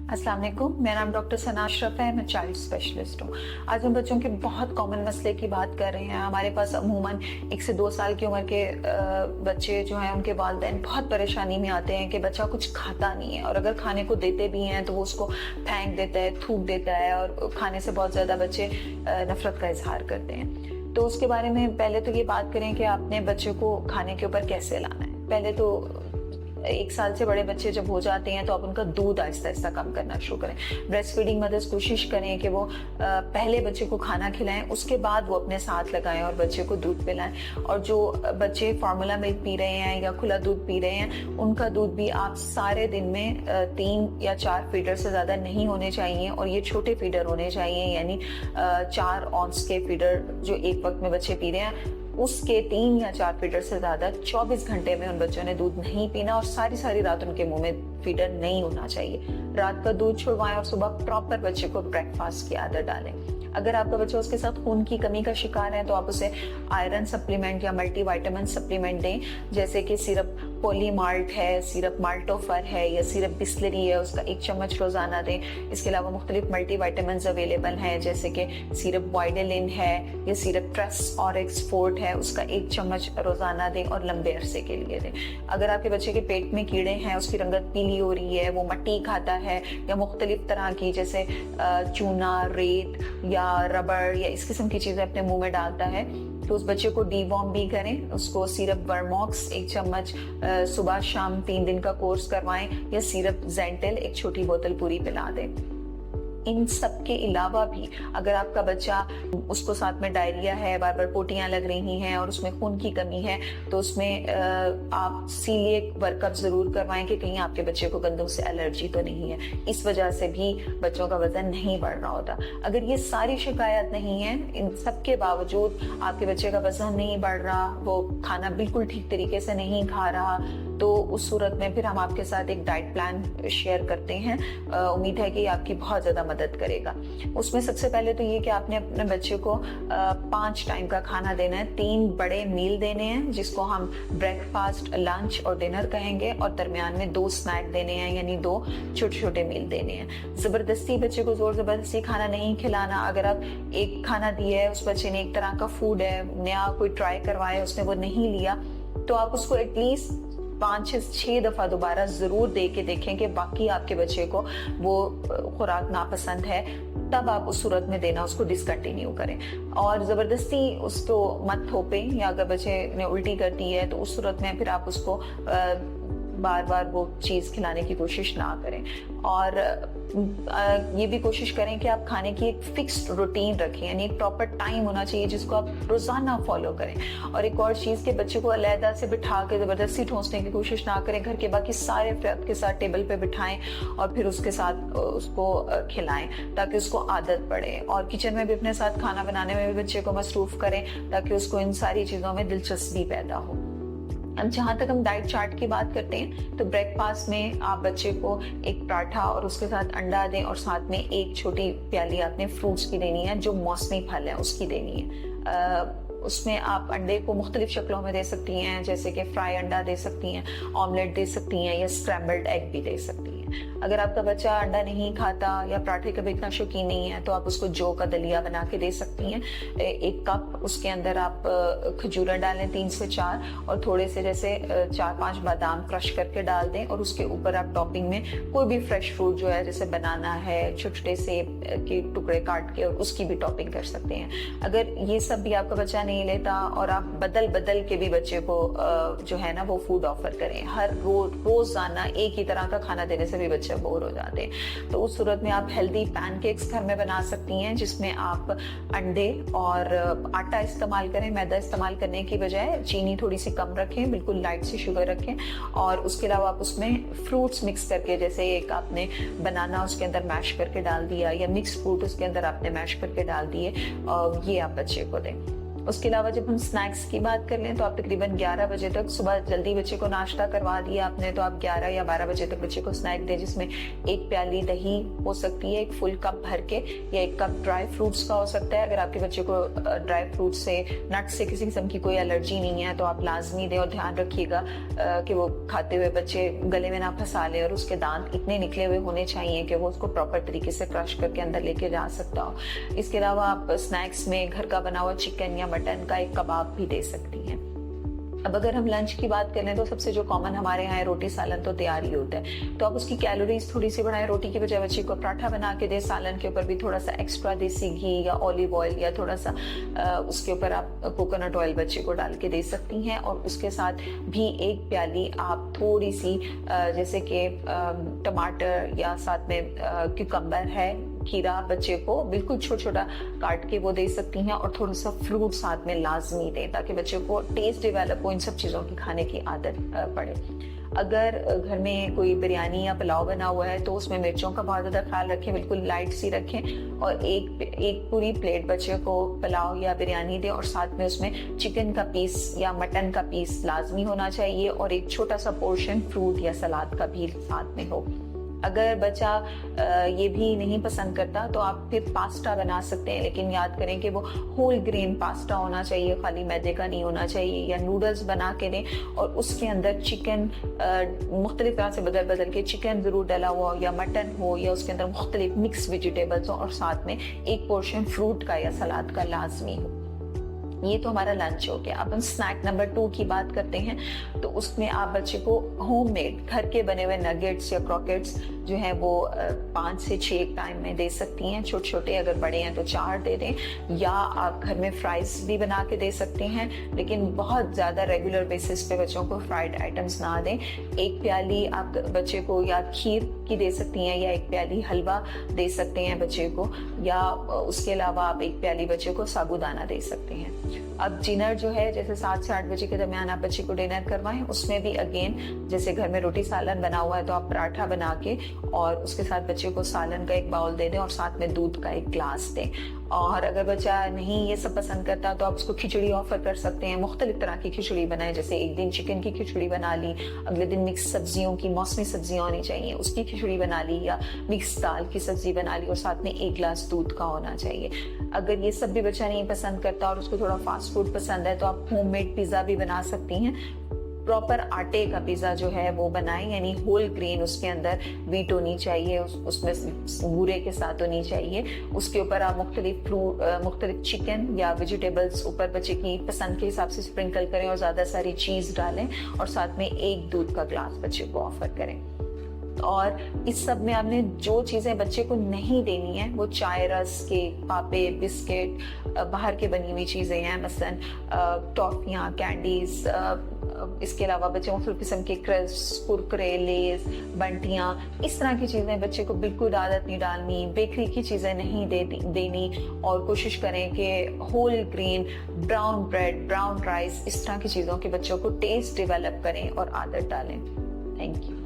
अस्सलाम वालेकुम, मेरा नाम डॉक्टर सना अशरफ है। मैं चाइल्ड स्पेशलिस्ट हूँ। आज हम बच्चों के बहुत कॉमन मसले की बात कर रहे हैं। हमारे पास अमूमन 1 से 2 साल की उम्र के बच्चे जो हैं उनके वालिदैन बहुत परेशानी में आते हैं कि बच्चा कुछ खाता नहीं है, और अगर खाने को देते भी हैं तो वो उसको फेंक देता है, थूक देता है, और खाने से बहुत ज़्यादा बच्चे नफरत का इजहार करते हैं। तो उसके बारे में पहले तो ये बात करें कि आपने बच्चे को खाने के ऊपर कैसे लाना है। पहले तो 1 साल से बड़े बच्चे जब हो जाते हैं तो आप उनका दूध आहिस्ता आहिस्ता कम करना शुरू करें। ब्रेस्ट फीडिंग मदर्स कोशिश करें कि वो पहले बच्चे को खाना खिलाएं, उसके बाद वो अपने साथ लगाएं और बच्चे को दूध पिलाएं। और जो बच्चे फार्मूला मिल्क पी रहे हैं या खुला दूध पी रहे हैं, उनका दूध भी आप सारे दिन में 3 या 4 फीडर से ज़्यादा नहीं होने चाहिए, और ये छोटे फीडर होने चाहिए, यानी 4 ऑन्स के फीडर जो एक वक्त में बच्चे पी रहे हैं उसके 3 या 4 फीडर से ज्यादा 24 घंटे में उन बच्चों ने दूध नहीं पीना, और सारी सारी रात उनके मुंह में फीडर नहीं होना चाहिए। रात का दूध छुड़वाएं और सुबह प्रॉपर बच्चे को ब्रेकफास्ट की आदत डालें। अगर आपका बच्चा उसके साथ खून की कमी का शिकार है तो आप उसे आयरन सप्लीमेंट या मल्टीविटामिन सप्लीमेंट दें, जैसे कि सिरप पॉलीमाल्ट है, सिरप माल्टोफर है, या सिरप बिस्लरी है, उसका 1 चम्मच रोजाना दें। इसके अलावा मुख्तलिफ मल्टीविटामिन अवेलेबल हैं, जैसे कि सिरप वाइडेलिन है या सिरप ट्रेस और एक्सपोर्ट है, उसका 1 चम्मच रोजाना दें और लंबे अरसे के लिए दें। अगर आपके बच्चे के पेट में कीड़े हैं, उसकी रंगत पीली हो रही है, वो मट्टी खाता है या मुख्तलिफ तरह की जैसे चूना, रेत या रबड़ या इस किस्म की चीजें अपने मुंह में डालता है, तो उस बच्चे को डीवॉर्म भी करें। उसको सिरप वर्मॉक्स 1 चम्मच सुबह शाम 3 दिन का कोर्स करवाएं, या सिरप जेंटेल 1 छोटी बोतल पूरी पिला दें। इन सब के अलावा भी अगर आपका बच्चा, उसको साथ में डायरिया है, बार बार पोटियां लग रही हैं और उसमें खून की कमी है, तो उसमें आप सीलिएक वर्कअप जरूर करवाएं कि कहीं आपके बच्चे को गंदों से एलर्जी तो नहीं है। इस वजह से भी बच्चों का वजन नहीं बढ़ रहा होता। अगर ये सारी शिकायत नहीं है, इन सब के बावजूद आपके बच्चे का वजन नहीं बढ़ रहा, वो खाना बिल्कुल ठीक तरीके से नहीं खा रहा, तो उस सूरत में फिर हम आपके साथ एक डाइट प्लान शेयर करते हैं। उम्मीद है कि आपकी बहुत ज्यादा मदद करेगा। उसमें सबसे पहले तो ये कि आपने अपने बच्चे को 5 टाइम का खाना देना है। 3 बड़े मील देने हैं जिसको हम ब्रेकफास्ट, लंच और डिनर कहेंगे, और दरमियान में 2 स्नैक देने हैं, यानी 2 छोटे छोटे मील देने हैं। जबरदस्ती बच्चे को जोर जबरदस्ती खाना नहीं खिलाना। अगर आप एक खाना दिया है, उस बच्चे ने एक तरह का फूड है, नया कोई ट्राई करवाया, उसने वो नहीं लिया, तो आप उसको एटलीस्ट 5 से 6 दफा दोबारा जरूर दे के देखें कि बाकी आपके बच्चे को वो खुराक नापसंद है, तब आप उस सूरत में देना उसको डिसकंटिन्यू करें। और जबरदस्ती उसको मत थोपें, या अगर बच्चे ने उल्टी कर दी है तो उस सूरत में फिर आप उसको बार बार वो चीज़ खिलाने की कोशिश ना करें। और ये भी कोशिश करें कि आप खाने की एक फिक्स्ड रूटीन रखें, यानी एक प्रॉपर टाइम होना चाहिए जिसको आप रोजाना फॉलो करें। और एक और चीज़ के बच्चे को अलहदा से बिठा के ज़बरदस्ती ठोंसने की कोशिश ना करें। घर के बाकी सारे अफराद के साथ टेबल पे बिठाएं और फिर उसके साथ उसको खिलाएं, ताकि उसको आदत पड़े। और किचन में भी अपने साथ खाना बनाने में भी बच्चे को मसरूफ करें, ताकि उसको इन सारी चीज़ों में दिलचस्पी पैदा हो। अब जहाँ तक हम डाइट चार्ट की बात करते हैं, तो ब्रेकफास्ट में आप बच्चे को एक पराठा और उसके साथ अंडा दें, और साथ में 1 छोटी प्याली आपने फ्रूट्स की देनी है, जो मौसमी फल है उसकी देनी है। उसमें आप अंडे को मुख्तलिफ शक्लों में दे सकती हैं, जैसे कि फ्राई अंडा दे सकती हैं, ऑमलेट दे सकती हैं, या स्क्रैम्बल्ड एग भी दे सकती हैं। अगर आपका बच्चा अंडा नहीं खाता या पराठे का भी इतना शौकीन नहीं है, तो आप उसको जौ का दलिया बना के दे सकती हैं। 1 कप उसके अंदर आप खजूर डालें 3 से 4, और थोड़े से जैसे 4-5 बादाम क्रश करके डाल दें, और उसके ऊपर आप टॉपिंग में कोई भी फ्रेश फ्रूट जो है, जैसे बनाना है, छोटे सेब के टुकड़े काट के, और उसकी भी टॉपिंग कर सकते हैं। अगर ये सब भी आपका बच्चा नहीं लेता, और आप बदल बदल के भी बच्चे को जो है ना वो फूड ऑफर करें, हर रोजाना एक ही तरह का खाना देने से भी बच्चे बोर हो जाते हैं, तो उस सूरत में आप हेल्दी पैनकेक्स घर में बना सकती हैं, जिसमें आप अंडे और आटा इस्तेमाल करें। मैदा इस्तेमाल करने की बजाय चीनी थोड़ी सी कम रखें, बिल्कुल लाइट सी शुगर रखें, और उसके अलावा आप उसमें फ्रूट्स मिक्स करके, जैसे एक आपने बनाना उसके अंदर मैश करके डाल दिया, या मिक्स फ्रूट उसके अंदर आपने मैश करके डाल दिए, ये आप बच्चे को दें। उसके अलावा जब हम स्नैक्स की बात कर लें तो आप तकरीबन 11 बजे तक, सुबह जल्दी बच्चे को नाश्ता करवा दिया आपने तो आप 11 या 12 बजे तक बच्चे को स्नैक दें, जिसमें एक प्याली दही हो सकती है, एक फुल कप भर के, या एक कप ड्राई फ्रूट्स का हो सकता है। अगर आपके बच्चे को ड्राई फ्रूट से, नट से किसी किस्म की कोई एलर्जी नहीं है तो आप लाजमी दें, और ध्यान रखिएगा कि वो खाते हुए बच्चे गले में ना फंसा ले, और उसके दांत इतने निकले हुए होने चाहिए कि वो उसको प्रॉपर तरीके से क्रश करके अंदर लेके जा सकता हो। इसके अलावा आप स्नैक्स में घर का बना हुआ चिकन या मटन का एक कबाब भी दे सकती हैं। अब अगर हम लंच की बात करें तो सबसे जो कॉमन हमारे यहाँ है रोटी सालन तो तैयार ही होता है, तो आप उसकी कैलोरीज थोड़ी सी बढ़ाएं। रोटी की बजाय बच्चे को पराठा बना के दे, सालन के ऊपर भी थोड़ा सा एक्स्ट्रा देसी घी या ऑलिव ऑयल या थोड़ा सा उसके ऊपर आप कोकोनट ऑयल बच्चे को डाल के दे सकती हैं। और उसके साथ भी एक प्याली आप थोड़ी सी जैसे कि टमाटर या साथ में क्यूकम्बर है, खीरा बच्चे को बिल्कुल छोटा छोटा काट के वो दे सकती हैं, और थोड़ा सा फ्रूट साथ में लाजमी दें ताकि बच्चे को टेस्ट डेवलप हो, इन सब चीज़ों की खाने की आदत पड़े। अगर घर में कोई बिरयानी या पुलाव बना हुआ है तो उसमें मिर्चों का बहुत ज़्यादा ख्याल रखें, बिल्कुल लाइट सी रखें, और एक पूरी प्लेट बच्चे को पुलाव या बिरयानी दें, और साथ में उसमें चिकन का पीस या मटन का पीस लाजमी होना चाहिए, और एक छोटा सा पोर्शन फ्रूट या सलाद का भी साथ में हो। अगर बच्चा ये भी नहीं पसंद करता तो आप फिर पास्ता बना सकते हैं, लेकिन याद करें कि वो होल ग्रेन पास्ता होना चाहिए, खाली मैदे का नहीं होना चाहिए। या नूडल्स बना के दें और उसके अंदर चिकन मुख्तलिफ तरह से बदल बदल के चिकन ज़रूर डला हुआ हो, या मटन हो, या उसके अंदर मुख्तलिफ मिक्स वेजिटेबल्स हो, और साथ में एक पोर्शन फ्रूट का या सलाद का लाजमी हो। ये तो हमारा लंच हो गया। अब हम स्नैक नंबर 2 की बात करते हैं, तो उसमें आप बच्चे को होममेड घर के बने हुए नगेट्स या क्रॉकेट्स जो है वो 5 से 6 एक टाइम में दे सकती हैं, छोटे छोटे। अगर बड़े हैं तो 4 दे दें, या आप घर में फ्राइज भी बना के दे सकते हैं, लेकिन बहुत ज़्यादा रेगुलर बेसिस पे बच्चों को फ्राइड आइटम्स ना दें। एक प्याली आप बच्चे को या खीर की दे सकती हैं, या एक प्याली हलवा दे सकते हैं बच्चे को, या उसके अलावा आप एक प्याली बच्चे को साबूदाना दे सकते हैं। अब डिनर जो है जैसे 7 से 8 बजे के दरमियान आप बच्चे को डिनर करवाएं, उसमें भी अगेन जैसे घर में रोटी सालन बना हुआ है तो आप पराठा बना के और उसके साथ बच्चे को सालन का एक बाउल दे दें, और साथ में दूध का एक ग्लास दें। और अगर बच्चा नहीं ये सब पसंद करता तो आप उसको खिचड़ी ऑफर कर सकते हैं। मुख्तलिफ तरह की खिचड़ी बनाएं, जैसे एक दिन चिकन की खिचड़ी बना ली, अगले दिन मिक्स सब्जियों की, मौसमी सब्जियां होनी चाहिए उसकी खिचड़ी बना ली, या मिक्स दाल की सब्जी बना ली, और साथ में 1 गिलास दूध का होना चाहिए। अगर ये सब भी बच्चा नहीं पसंद करता और उसको थोड़ा फास्ट फूड पसंद है तो आप होममेड पिज्ज़ा भी बना सकती हैं। प्रॉपर आटे का पिज्ज़ा जो है वो बनाएं, यानी होल ग्रेन, उसके अंदर व्हीट होनी चाहिए, उसमें बूरे के साथ होनी चाहिए। उसके ऊपर आप मुख्तलिफ चिकन या वेजिटेबल्स ऊपर बच्चे की पसंद के हिसाब से स्प्रिंकल करें, और ज़्यादा सारी चीज़ डालें, और साथ में एक दूध का ग्लास बच्चे को ऑफर करें। और इस सब में आपने जो चीज़ें बच्चे को नहीं देनी है वो चाय, रस, केक, पापे, बिस्किट, बाहर के बनी हुई चीज़ें हैं, मसलन टॉफियाँ, कैंडीज, इसके अलावा बच्चे मुख्तलिफ किस्म के क्रिस्प, कुरकुरे, लेस, बंटियाँ, इस तरह की चीज़ें बच्चे को बिल्कुल आदत नहीं डालनी। बेकरी की चीज़ें नहीं देनी, और कोशिश करें कि whole grain, brown bread, brown rice, इस तरह की चीज़ों के बच्चों को टेस्ट डेवलप करें और आदत डालें। Thank you.